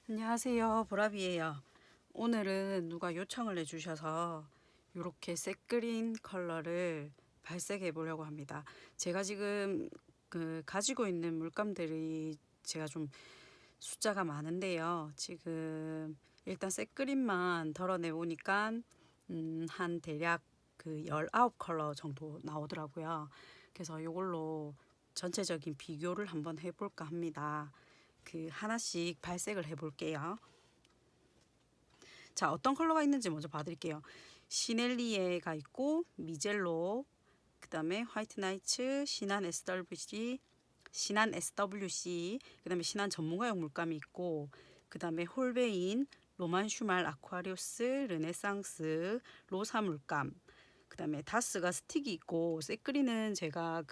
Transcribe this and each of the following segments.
안녕하세요, 보라비예요. 오늘은 누가 요청을 해주셔서 이렇게 새그린 컬러를 발색해 보려고 합니다. 제가 지금 가지고 있는 물감들이 제가 좀 숫자가 많은데요. 지금 일단 새그린만 덜어내 보니까 한 대략 19컬러 정도 나오더라고요. 그래서 이걸로 전체적인 비교를 한번 해볼까 합니다. 하나씩 발색을 해볼게요. 자, 어떤 컬러가 있는지 먼저 봐드릴게요. 시넬리에가 있고 미젤로, 그 다음에 화이트 나이츠, 신한 SWC, 신한 SWC, 그 다음에 신한 전문가용 물감이 있고, 그 다음에 홀베인, 로만 슈말 아쿠아리우스, 르네상스, 로사 물감, 그 다음에 다스가 스틱이 있고, 세크리는 제가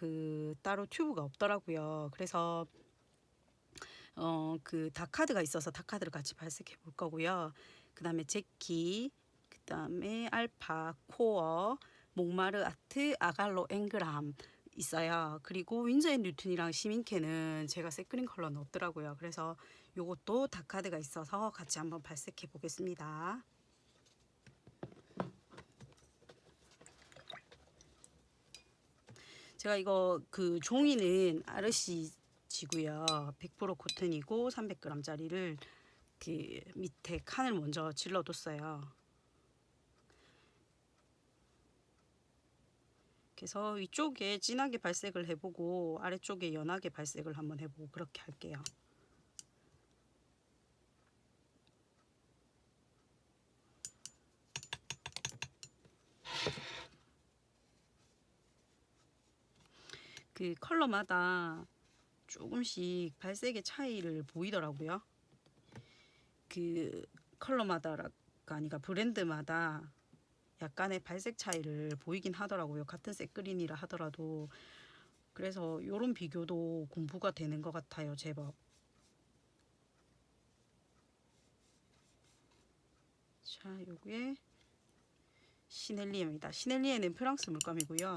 따로 튜브가 없더라고요. 그래서 다카드가 있어서 다카드를 같이 발색해 볼 거고요. 그 다음에 제키, 그 다음에 알파, 코어, 목마르 아트, 아갈로, 앵그람 있어요. 그리고 윈저 앤 뉴튼이랑 시민캐는 제가 새그린 컬러는 없더라고요. 그래서 요것도 다카드가 있어서 같이 한번 발색해 보겠습니다. 제가 이거 종이는 아르시 지고요. 100% 코튼이고 300g짜리를 밑에 칸을 먼저 질러뒀어요. 그래서 위쪽에 진하게 발색을 해보고 아래쪽에 연하게 발색을 한번 해보고 그렇게 할게요. 컬러마다 조금씩 발색의 차이를 보이더라고요. 컬러마다가 아니라 브랜드마다 약간의 발색 차이를 보이긴 하더라고요. 같은 색그린이라 하더라도. 그래서 요런 비교도 공부가 되는 것 같아요, 제법. 자, 요게 시넬리에입니다. 시넬리에는 프랑스 물감이고요.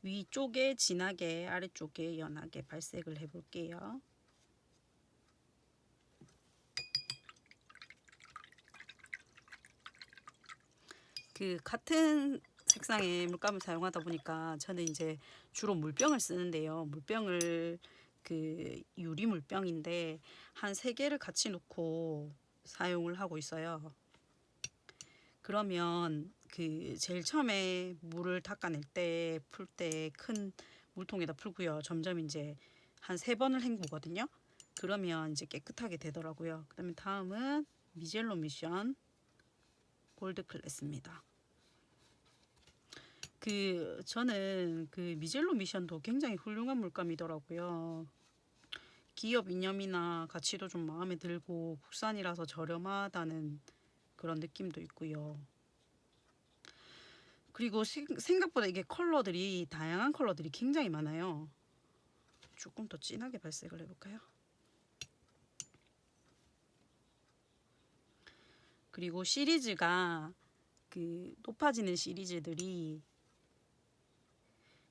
위쪽에 진하게 아래쪽에 연하게 발색을 해볼게요. 같은 색상의 물감을 사용하다 보니까 저는 이제 주로 물병을 쓰는데요. 물병을 유리 물병인데 한 3개를 같이 놓고 사용을 하고 있어요. 그러면 제일 처음에 물을 닦아낼 때 풀 때 큰 물통에다 풀고요. 점점 이제 한 3번을 헹구거든요. 그러면 이제 깨끗하게 되더라고요. 그다음에 다음은 미젤로 미션 골드 클래스입니다. 저는 미젤로 미션도 굉장히 훌륭한 물감이더라고요. 기업 이념이나 가치도 좀 마음에 들고 국산이라서 저렴하다는 그런 느낌도 있고요. 그리고 생각보다 이게 컬러들이 다양한 컬러들이 굉장히 많아요. 조금 더 진하게 발색을 해볼까요? 그리고 시리즈가 높아지는 시리즈들이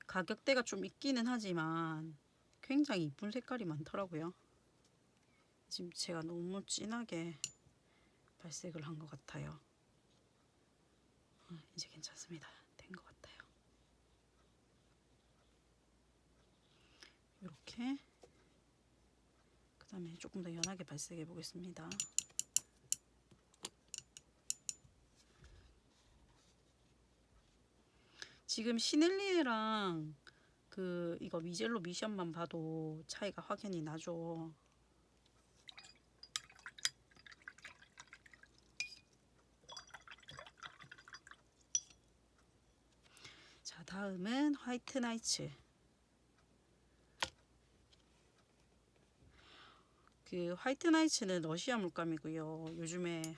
가격대가 좀 있기는 하지만 굉장히 이쁜 색깔이 많더라고요. 지금 제가 너무 진하게 발색을 한 것 같아요. 이제 괜찮습니다. 된 것 같아요. 이렇게 그 다음에 조금 더 연하게 발색해 보겠습니다. 지금 시넬리에랑 이거 미젤로 미션만 봐도 차이가 확연히 나죠. 자, 다음은 화이트 나이츠. 화이트 나이츠는 러시아 물감이고요. 요즘에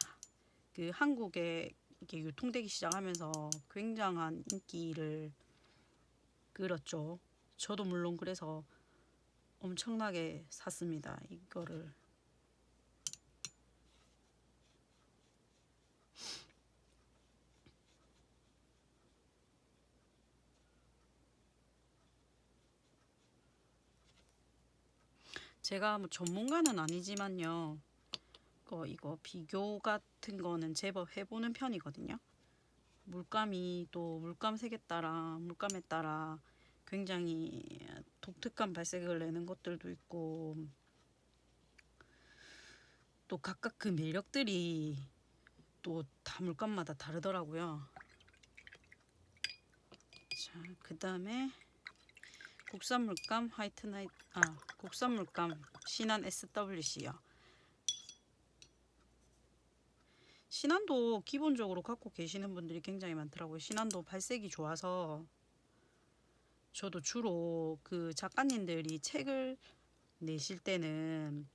한국에 이렇게 유통되기 시작하면서 굉장한 인기를 끌었죠. 저도 물론 그래서 엄청나게 샀습니다. 이거를. 제가 뭐 전문가는 아니지만요. 이거 비교 같은 거는 제법 해보는 편이거든요. 물감이 또 물감에 따라 굉장히 독특한 발색을 내는 것들도 있고, 또 각각 그 매력들이 또 다 물감마다 다르더라고요. 자, 그 다음에 국산 물감 국산 물감 신한 SWC요. 신한도 기본적으로 갖고 계시는 분들이 굉장히 많더라고요. 신한도 발색이 좋아서 저도 주로 그 작가님들이 책을 내실 때는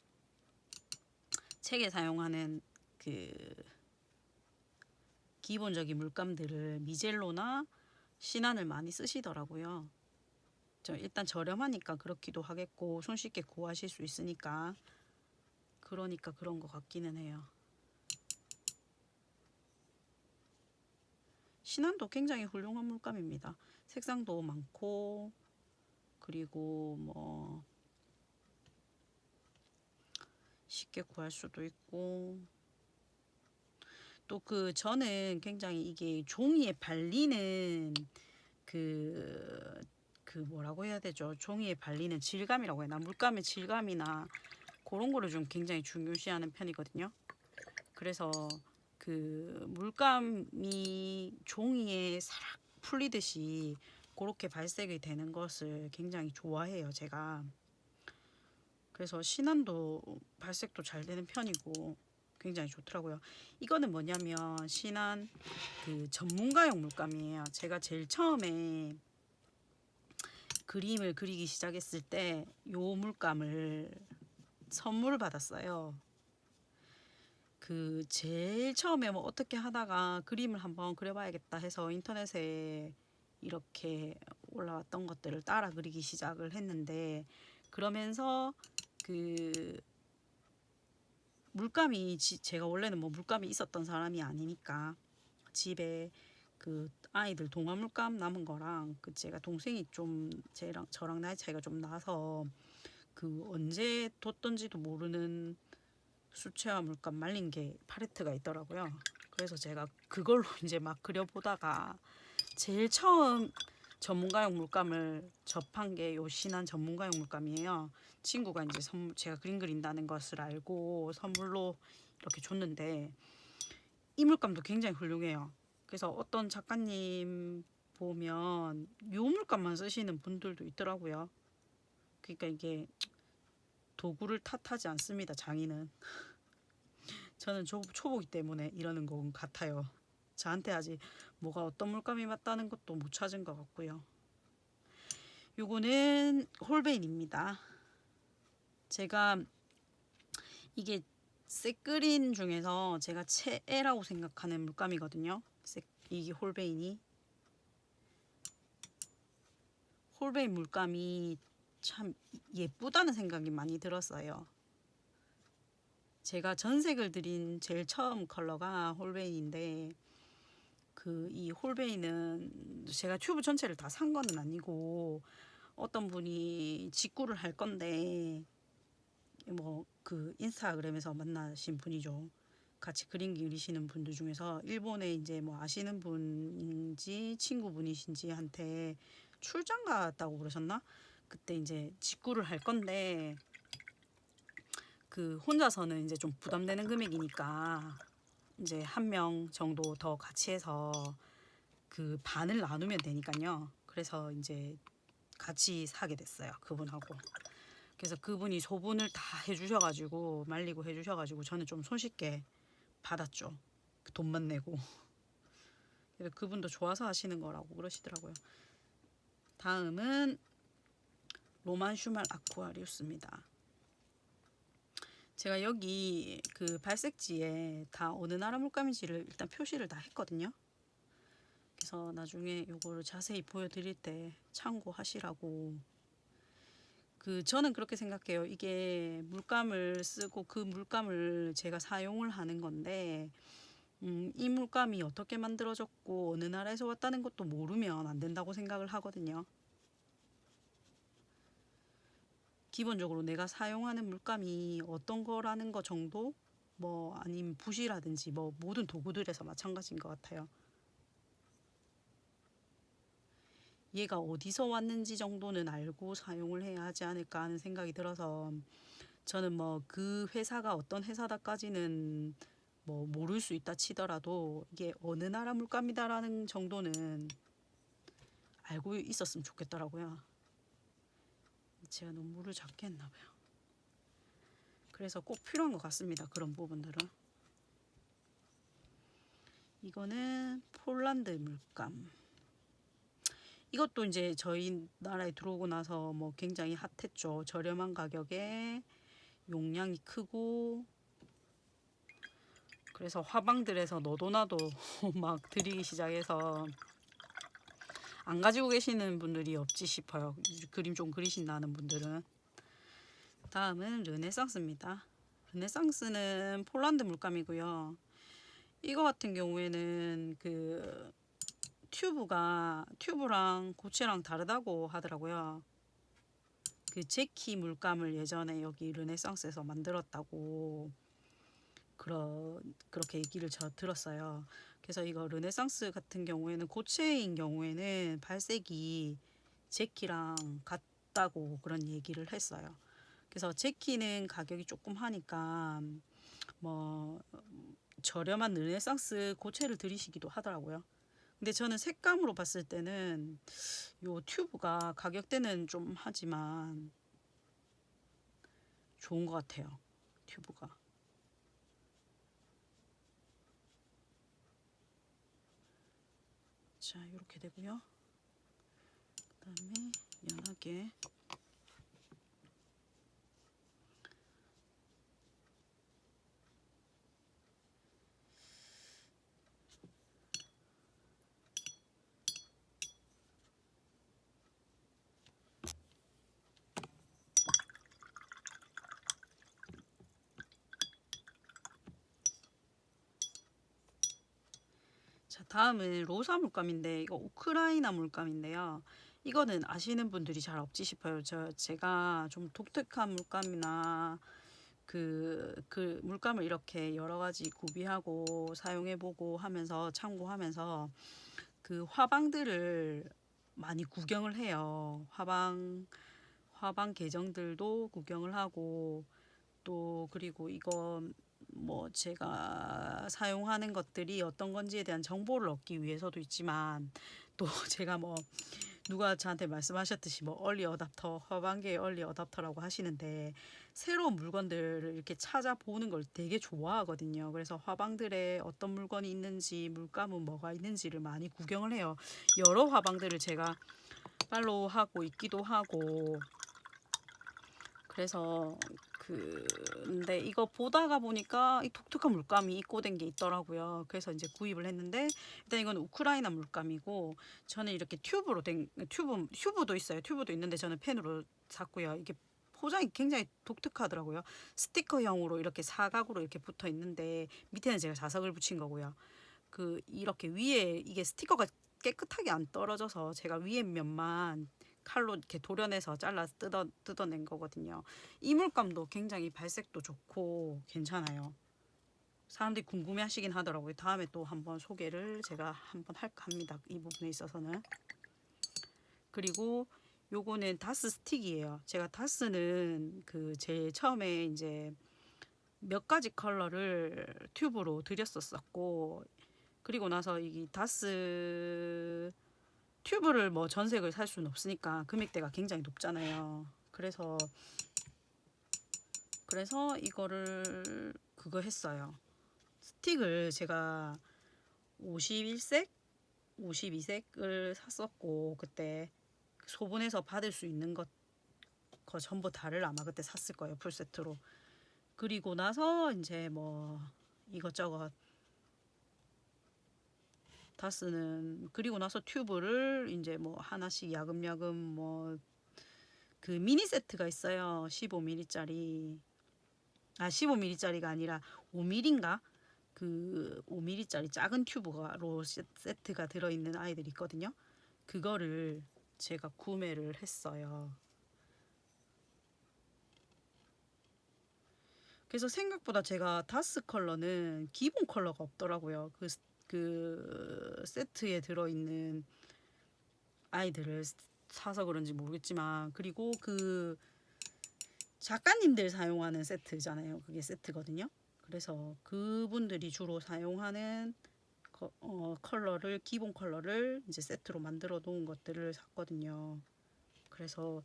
책에 사용하는 그 기본적인 물감들을 미젤로나 신한을 많이 쓰시더라고요. 일단 저렴하니까 그렇기도 하겠고, 손쉽게 구하실 수 있으니까, 그러니까 그런 것 같기는 해요. 신한도 굉장히 훌륭한 물감입니다. 색상도 많고, 그리고 뭐 쉽게 구할 수도 있고, 또 저는 굉장히 이게 종이에 발리는 뭐라고 해야 되죠? 종이에 발리는 질감이라고 해야 하나? 물감의 질감이나 그런 거를 좀 굉장히 중요시하는 편이거든요. 그래서 물감이 종이에 사락 풀리듯이 그렇게 발색이 되는 것을 굉장히 좋아해요, 제가. 그래서 신한도 발색도 잘 되는 편이고 굉장히 좋더라고요. 이거는 뭐냐면 신한 전문가용 물감이에요. 제가 제일 처음에 그림을 그리기 시작했을 때 요 물감을 선물을 받았어요. 제일 처음에 뭐 어떻게 하다가 그림을 한번 그려봐야겠다 해서 인터넷에 이렇게 올라왔던 것들을 따라 그리기 시작을 했는데, 그러면서 물감이 제가 원래는 뭐 물감이 있었던 사람이 아니니까 집에 아이들 동화 물감 남은 거랑 제가 동생이 좀 저랑 나이 차이가 좀 나서 언제 뒀던지도 모르는 수채화 물감 말린 게 팔레트가 있더라고요. 그래서 제가 그걸로 이제 막 그려보다가 제일 처음 전문가용 물감을 접한 게 요 신한 전문가용 물감이에요. 친구가 이제 제가 그림 그린다는 것을 알고 선물로 이렇게 줬는데, 이 물감도 굉장히 훌륭해요. 그래서 어떤 작가님 보면 요 물감만 쓰시는 분들도 있더라고요. 그러니까 이게 도구를 탓하지 않습니다, 장인은. 저는 초보기 때문에 이러는 것 같아요. 저한테 아직 뭐가 어떤 물감이 맞다는 것도 못 찾은 것 같고요. 요거는 홀베인입니다. 제가 이게 색그린 중에서 제가 최애라고 생각하는 물감이거든요. 이게 홀베인 물감이 참 예쁘다는 생각이 많이 들었어요. 제가 전색을 들인 제일 처음 컬러가 홀베인인데, 이 홀베인은 제가 튜브 전체를 다 산 거는 아니고 어떤 분이 직구를 할 건데 뭐 인스타그램에서 만나신 분이죠. 같이 그림 그리시는 분들 중에서 일본에 이제 뭐 아시는 분인지 친구분이신지 한테 출장 갔다고 그러셨나? 그때 이제 직구를 할 건데 혼자서는 이제 좀 부담되는 금액이니까 이제 한 명 정도 더 같이 해서 반을 나누면 되니까요. 그래서 이제 같이 사게 됐어요, 그분하고. 그래서 그분이 소분을 다 해주셔가지고 말리고 해주셔가지고 저는 좀 손쉽게 받았죠. 돈만 내고. 그래서 그분도 좋아서 하시는 거라고 그러시더라고요. 다음은 로만 슈말 아쿠아리우스입니다. 제가 여기 발색지에 다 어느 나라 물감인지를 일단 표시를 다 했거든요. 그래서 나중에 요거를 자세히 보여드릴 때 참고하시라고. 저는 그렇게 생각해요. 이게 물감을 쓰고 그 물감을 제가 사용을 하는 건데, 이 물감이 어떻게 만들어졌고 어느 나라에서 왔다는 것도 모르면 안 된다고 생각을 하거든요. 기본적으로 내가 사용하는 물감이 어떤 거라는 거 정도, 뭐 아니면 붓이라든지 뭐 모든 도구들에서 마찬가지인 것 같아요. 얘가 어디서 왔는지 정도는 알고 사용을 해야 하지 않을까 하는 생각이 들어서, 저는 뭐 그 회사가 어떤 회사다까지는 뭐 모를 수 있다 치더라도 이게 어느 나라 물감이다라는 정도는 알고 있었으면 좋겠더라고요. 제가 너무 물을 작게 했나 봐요. 그래서 꼭 필요한 것 같습니다, 그런 부분들은. 이거는 폴란드 물감. 이것도 이제 저희 나라에 들어오고 나서 뭐 굉장히 핫했죠. 저렴한 가격에 용량이 크고, 그래서 화방들에서 너도 나도 막 드리기 시작해서 안 가지고 계시는 분들이 없지 싶어요. 그림 좀 그리신다는 분들은. 다음은 르네상스입니다. 르네상스는 폴란드 물감이고요. 이거 같은 경우에는 그 튜브랑 고체랑 다르다고 하더라고요. 그 제키 물감을 예전에 여기 르네상스에서 만들었다고 그렇게 얘기를 저 들었어요. 그래서 이거 르네상스 같은 경우에는 고체인 경우에는 발색이 제키랑 같다고 그런 얘기를 했어요. 그래서 제키는 가격이 조금 하니까 뭐 저렴한 르네상스 고체를 들이시기도 하더라고요. 근데 저는 색감으로 봤을 때는 요 튜브가 가격대는 좀 하지만 좋은 것 같아요. 튜브가. 자, 이렇게 되고요. 그 다음에 연하게 자, 다음은 로사 물감인데 이거 우크라이나 물감인데요. 이거는 아시는 분들이 잘 없지 싶어요. 제가 좀 독특한 물감이나 그 물감을 이렇게 여러 가지 구비하고 사용해보고 하면서 참고하면서 그 화방들을 많이 구경을 해요. 화방 계정들도 구경을 하고, 또 그리고 이거 뭐 제가 사용하는 것들이 어떤 건지에 대한 정보를 얻기 위해서도 있지만, 또 제가 뭐 누가 저한테 말씀하셨듯이 뭐 얼리 어답터, 화방계의 얼리 어답터라고 하시는데, 새로운 물건들을 이렇게 찾아보는 걸 되게 좋아하거든요. 그래서 화방들에 어떤 물건이 있는지, 물감은 뭐가 있는지를 많이 구경을 해요. 여러 화방들을 제가 팔로우하고 있기도 하고. 그래서 근데 이거 보다가 보니까 이 독특한 물감이 입고된 게 있더라고요. 그래서 이제 구입을 했는데, 일단 이건 우크라이나 물감이고, 저는 이렇게 튜브로 된 튜브도 있어요. 튜브도 있는데 저는 펜으로 샀고요. 이게 포장이 굉장히 독특하더라고요. 스티커형으로 이렇게 사각으로 이렇게 붙어 있는데, 밑에는 제가 자석을 붙인 거고요. 이렇게 위에 이게 스티커가 깨끗하게 안 떨어져서 제가 위에 면만 칼로 이렇게 도려내서 잘라 뜯어낸 거거든요. 이 물감도 굉장히 발색도 좋고 괜찮아요. 사람들이 궁금해 하시긴 하더라고요. 다음에 또 한번 소개를 제가 한번 할까 합니다, 이 부분에 있어서는. 그리고 요거는 다스 스틱이에요. 제가 다스는 제일 처음에 이제 몇 가지 컬러를 튜브로 들였었고, 그리고 나서 이 다스 튜브를 뭐 전색을 살 수는 없으니까 금액대가 굉장히 높잖아요. 그래서 이거를 그거 했어요. 스틱을 제가 51색, 52색을 샀었고, 그때 소분해서 받을 수 있는 거 전부 다를 아마 그때 샀을 거예요, 풀세트로. 그리고 나서 이제 뭐 이것저것 다스는, 그리고 나서 튜브를 이제 뭐 하나씩 야금야금 뭐 미니 세트가 있어요. 15mm짜리. 15mm짜리가 아니라 5mm인가? 5mm짜리 작은 튜브로 세트가 들어있는 아이들이 있거든요. 그거를 제가 구매를 했어요. 그래서 생각보다 제가 다스 컬러는 기본 컬러가 없더라고요. 그 세트에 들어있는 아이들을 사서 그런지 모르겠지만, 그리고 그 작가님들 사용하는 세트잖아요. 그게 세트거든요. 그래서 그분들이 주로 사용하는 컬러를, 기본 컬러를 이제 세트로 만들어 놓은 것들을 샀거든요. 그래서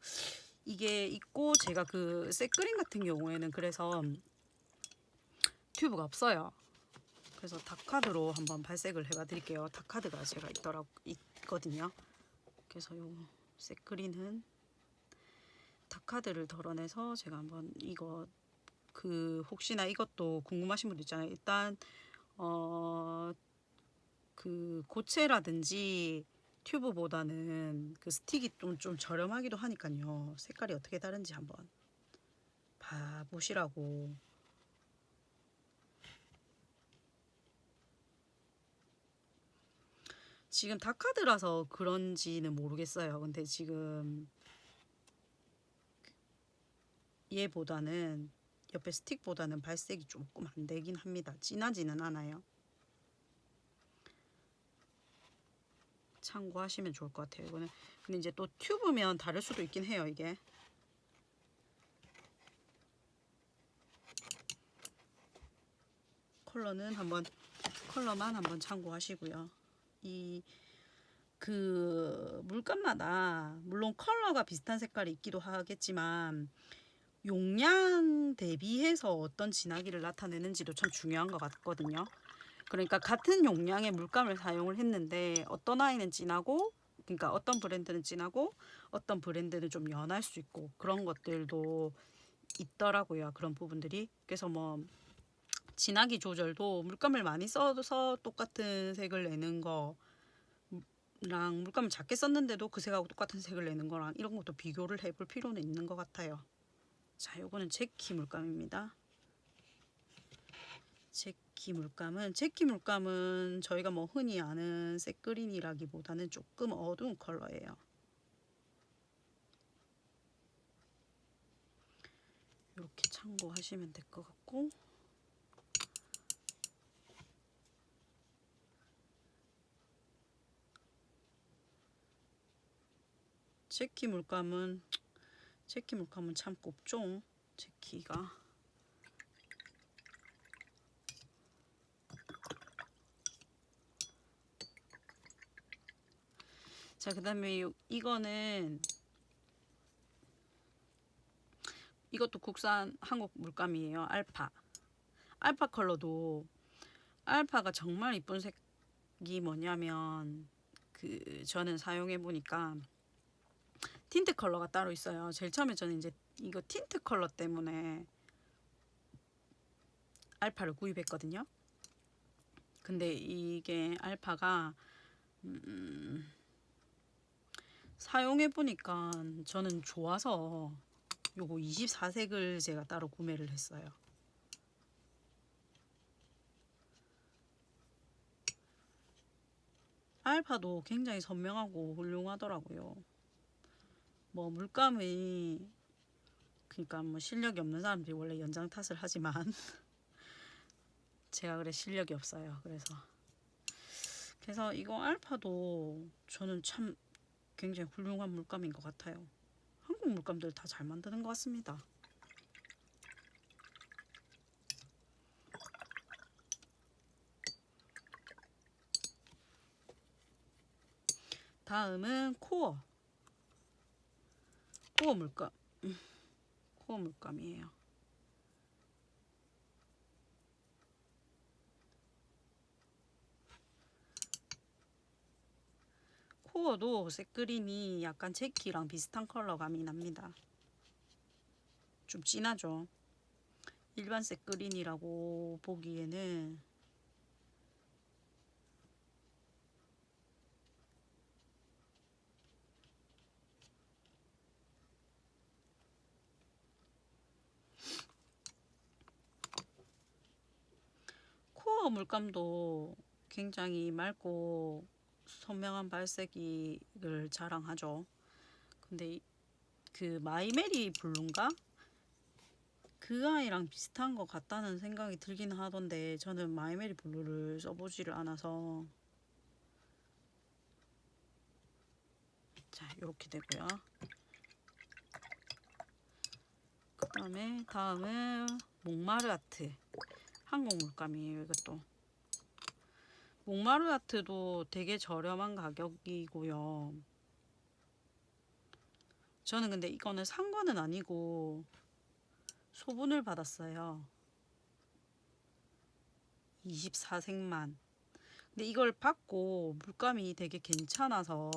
이게 있고, 제가 그 색그린 같은 경우에는 그래서 튜브가 없어요. 그래서 다카드로 한번 발색을 해봐 드릴게요. 다카드가 제가 있거든요. 그래서 요 색그린은 다카드를 덜어내서 제가 한번 이거 혹시나 이것도 궁금하신 분도 있잖아요. 일단 그 고체라든지 튜브보다는 그 스틱이 좀 저렴하기도 하니까요. 색깔이 어떻게 다른지 한번 봐보시라고. 지금 다카드라서 그런지는 모르겠어요. 근데 지금 얘보다는, 옆에 스틱보다는 발색이 조금 안 되긴 합니다. 진하지는 않아요. 참고하시면 좋을 것 같아요. 이거는 근데 이제 또 튜브면 다를 수도 있긴 해요. 이게 컬러만 한번 참고하시고요. 그 물감마다 물론 컬러가 비슷한 색깔이 있기도 하겠지만 용량 대비해서 어떤 진하기를 나타내는지도 참 중요한 것 같거든요. 그러니까 같은 용량의 물감을 사용을 했는데 어떤 아이는 진하고, 그러니까 어떤 브랜드는 진하고 어떤 브랜드는 좀 연할 수 있고, 그런 것들도 있더라고요. 그런 부분들이. 그래서 뭐 진하기 조절도 물감을 많이 써서 똑같은 색을 내는 거랑, 물감을 작게 썼는데도 그 색하고 똑같은 색을 내는 거랑, 이런 것도 비교를 해볼 필요는 있는 것 같아요. 자, 요거는 제키 물감입니다. 제키 물감은 저희가 뭐 흔히 아는 색그린이라기보다는 조금 어두운 컬러예요. 이렇게 참고하시면 될 것 같고, 제키 물감은 참 곱죠. 제키가. 자, 그 다음에 이것도 국산 한국 물감이에요. 알파 컬러도, 알파가 정말 이쁜 색이 뭐냐면, 저는 사용해 보니까 틴트 컬러가 따로 있어요. 제일 처음에 저는 이제 이거 틴트 컬러 때문에 알파를 구입했거든요. 근데 이게 알파가 사용해 보니까 저는 좋아서 요거 24색을 제가 따로 구매를 했어요. 알파도 굉장히 선명하고 훌륭하더라고요. 뭐 물감이, 그러니까 뭐 실력이 없는 사람들이 원래 연장 탓을 하지만 제가 그래 실력이 없어요. 그래서 이거 알파도 저는 참 굉장히 훌륭한 물감인 것 같아요. 한국 물감들 다 잘 만드는 것 같습니다. 다음은 코어 물감. 코어 물감이에요. 코어도 색그린이 약간 제키랑 비슷한 컬러감이 납니다. 좀 진하죠. 일반 색그린이라고 보기에는 코어 물감도 굉장히 맑고 선명한 발색을 자랑하죠. 근데 그 마이메리 블루인가? 그 아이랑 비슷한 것 같다는 생각이 들긴 하던데 저는 마이메리 블루를 써보지를 않아서. 자, 이렇게 되고요. 그 다음은 몽마르아트 한국 물감이에요. 이것도 몽마르아트도 되게 저렴한 가격이고요. 저는 근데 이거는 산 거는 아니고 소분을 받았어요. 24색만. 근데 이걸 받고 물감이 되게 괜찮아서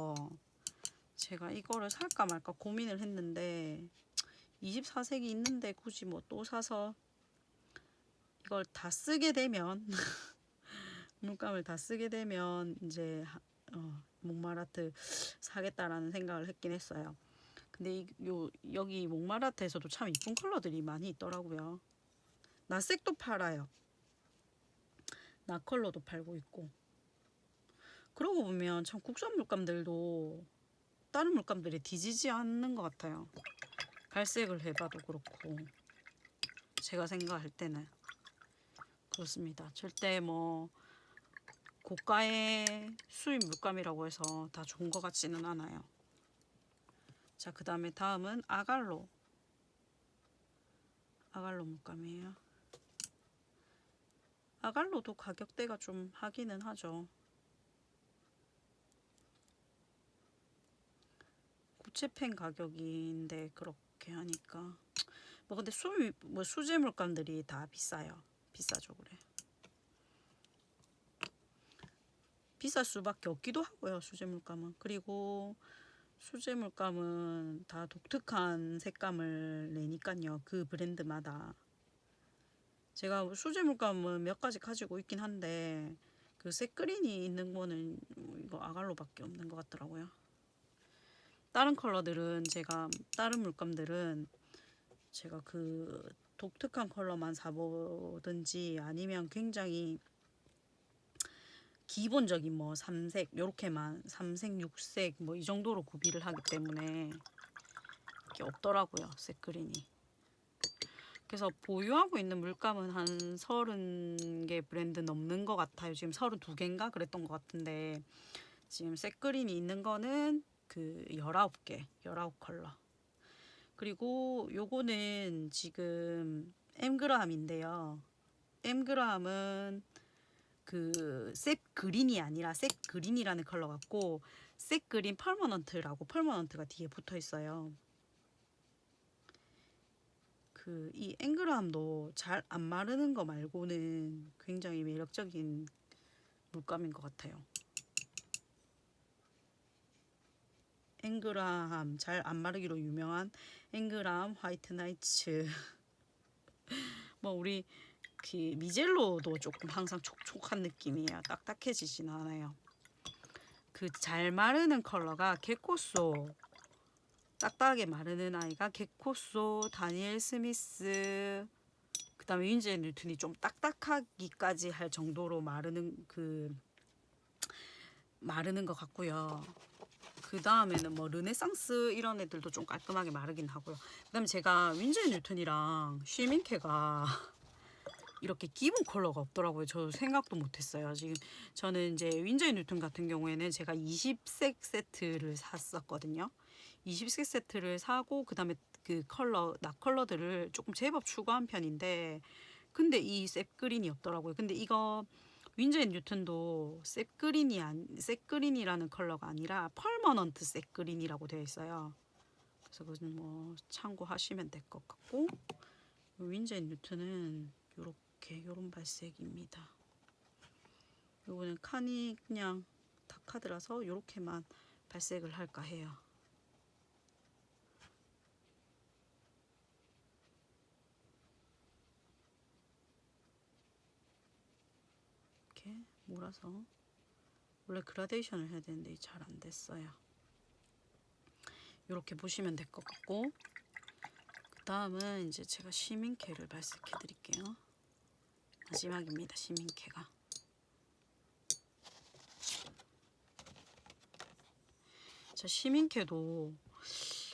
제가 이거를 살까 말까 고민을 했는데 24색이 있는데 굳이 뭐 또 사서 이걸 다 쓰게 되면 물감을 다 쓰게 되면 이제 몽마르아트 사겠다라는 생각을 했긴 했어요. 근데 여기 몽마르아트에서도 참 이쁜 컬러들이 많이 있더라고요. 나색도 팔아요. 나컬러도 팔고 있고. 그러고 보면 참 국산 물감들도 다른 물감들이 뒤지지 않는 것 같아요. 갈색을 해봐도 그렇고 제가 생각할 때는 그렇습니다. 절대 뭐 고가의 수입 물감이라고 해서 다 좋은 것 같지는 않아요. 자, 그 다음은 아갈로 물감이에요. 아갈로도 가격대가 좀 하기는 하죠. 구체펜 가격인데 그렇게 하니까 뭐 근데 수제 물감들이 다 비싸요. 비싸죠. 그래. 비쌀 수밖에 없기도 하고요. 수제 물감은. 그리고 수제 물감은 다 독특한 색감을 내니까요. 그 브랜드마다. 제가 수제 물감은 몇 가지 가지고 있긴 한데 그 색그린이 있는 거는 이거 아갈로밖에 없는 것 같더라고요. 다른 다른 물감들은 제가 그 독특한 컬러만 사보든지 아니면 굉장히 기본적인 뭐 3색 요렇게만 3색 6색 뭐 이 정도로 구비를 하기 때문에 이게 없더라고요. 색그린이. 그래서 보유하고 있는 물감은 한 30개 브랜드 넘는 것 같아요. 지금 32개인가 그랬던 것 같은데 지금 색그린이 있는 거는 그 19개 19컬러. 그리고 요거는 지금 M그램인데요. M그램은 그 셉그린이 아니라 셉그린이라는 컬러 같고 셉그린 퍼머넌트라고 퍼머넌트가 뒤에 붙어 있어요. 그 이 앵그람도 잘 안 마르는 거 말고는 굉장히 매력적인 물감인 것 같아요. 앵그람 잘 안 마르기로 유명한 앵그람 화이트 나이츠. 뭐 우리 그 미젤로도 조금 항상 촉촉한 느낌이에요. 딱딱해지진 않아요. 그 잘 마르는 컬러가 게코소. 딱딱하게 마르는 아이가 게코소, 다니엘 스미스, 그 다음에 윈즈앤 뉴튼이 좀 딱딱하기까지 할 정도로 마르는 것 같고요. 그 다음에는 뭐 르네상스 이런 애들도 좀 깔끔하게 마르긴 하고요. 그 다음에 제가 윈즈앤 뉴튼이랑 쉬민케가 이렇게 기본 컬러가 없더라고요. 저 생각도 못했어요. 지금 저는 이제 윈즈앤 뉴튼 같은 경우에는 제가 20색 세트를 샀었거든요. 20색 세트를 사고 그 다음에 그 낙 컬러들을 조금 제법 추가한 편인데 근데 이 셉그린이 없더라고요. 근데 이거 윈즈앤 뉴튼도 셉그린이라는 컬러가 아니라 퍼머넌트 셉그린이라고 되어 있어요. 그래서 그건 뭐 참고하시면 될 것 같고 윈즈앤 뉴튼은 요런 발색입니다. 요거는 칸이 그냥 다카드라서 요렇게만 발색을 할까 해요. 이렇게 몰아서 원래 그라데이션을 해야 되는데 잘 안 됐어요. 이렇게 보시면 될 것 같고 그 다음은 이제 제가 시민케를 발색해 드릴게요. 마지막입니다. 시민케가. 자, 시민케도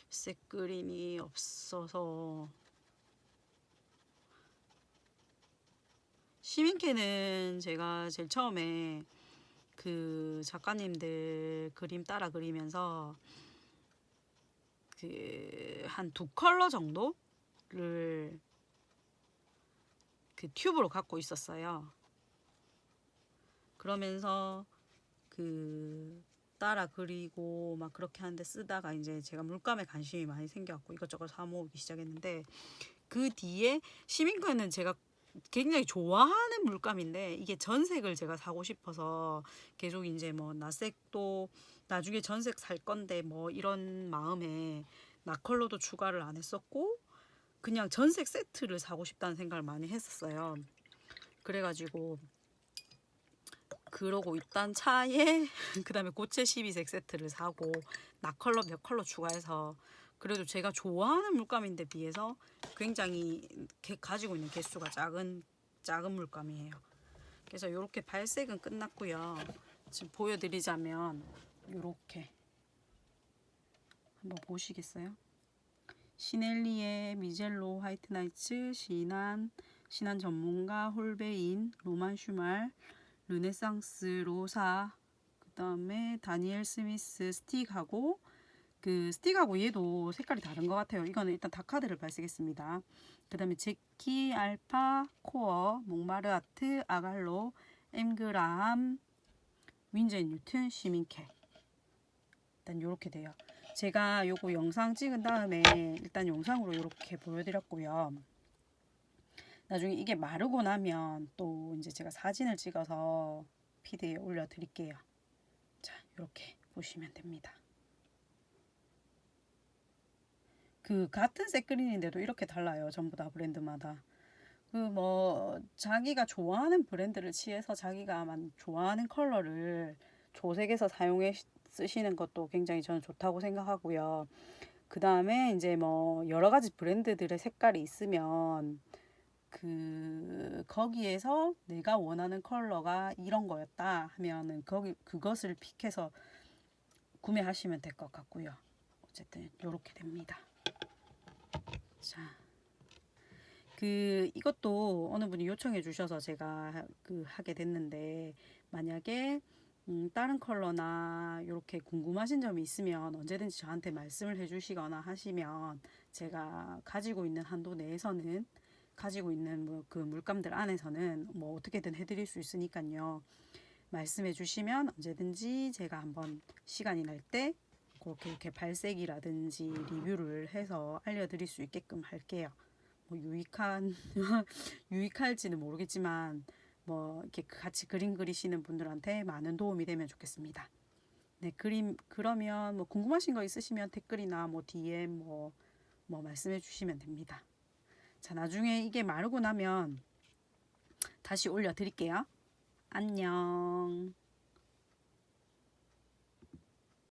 색그린이 없어서 시민캐는 제가 제일 처음에 그 작가님들 그림 따라 그리면서 그 한 두 컬러 정도를 그 튜브로 갖고 있었어요. 그러면서 그 따라 그리고 막 그렇게 하는데 쓰다가 이제 제가 물감에 관심이 많이 생겨갖고 이것저것 사 모으기 시작했는데, 그 뒤에 시민권은 제가 굉장히 좋아하는 물감인데 이게 전색을 제가 사고 싶어서 계속 이제 뭐 나색도 나중에 전색 살 건데 뭐 이런 마음에 나컬러도 추가를 안 했었고 그냥 전색 세트를 사고 싶다는 생각을 많이 했었어요. 그래가지고 그러고 있던 차에 그 다음에 고체 12색 세트를 사고 나컬러 몇 컬러 추가해서, 그래도 제가 좋아하는 물감인데 비해서 굉장히 가지고 있는 개수가 작은 물감이에요. 그래서 이렇게 발색은 끝났고요. 지금 보여드리자면 이렇게 한번 보시겠어요? 시넬리의 미젤로 화이트 나이츠, 신한 전문가, 홀베인, 로만 슈말, 르네상스 로사, 그 다음에 다니엘 스미스 스틱하고, 그 스틱하고 얘도 색깔이 다른 것 같아요. 이거는 일단 다카드를 발색했습니다. 그 다음에 제키, 알파, 코어, 몽마르아트, 아갈로, 엠그라함, 윈제 뉴튼, 시민캐. 일단 이렇게 돼요. 제가 요거 영상 찍은 다음에 일단 영상으로 이렇게 보여드렸고요. 나중에 이게 마르고 나면 또 이제 제가 사진을 찍어서 피드에 올려드릴게요. 자, 이렇게 보시면 됩니다. 그 같은 색그린인데도 이렇게 달라요. 전부 다 브랜드마다. 그 뭐 자기가 좋아하는 브랜드를 취해서 자기가 좋아하는 컬러를 조색해서 사용해 쓰시는 것도 굉장히 저는 좋다고 생각하고요. 그 다음에 이제 뭐 여러 가지 브랜드들의 색깔이 있으면 거기에서 내가 원하는 컬러가 이런 거였다 하면은 그것을 픽해서 구매하시면 될 것 같고요. 어쨌든 이렇게 됩니다. 자, 이것도 어느 분이 요청해 주셔서 제가 하게 됐는데, 만약에 다른 컬러나 이렇게 궁금하신 점이 있으면 언제든지 저한테 말씀을 해주시거나 하시면 제가 가지고 있는 한도 내에서는, 가지고 있는 그 물감들 안에서는 뭐 어떻게든 해드릴 수 있으니까요. 말씀해 주시면 언제든지 제가 한번 시간이 날 때 그렇게 이렇게 발색이라든지 리뷰를 해서 알려드릴 수 있게끔 할게요. 뭐 유익할지는 모르겠지만 뭐 이렇게 같이 그림 그리시는 분들한테 많은 도움이 되면 좋겠습니다. 네, 그러면 뭐 궁금하신 거 있으시면 댓글이나 뭐 DM 뭐 말씀해 주시면 됩니다. 자, 나중에 이게 마르고 나면 다시 올려 드릴게요. 안녕.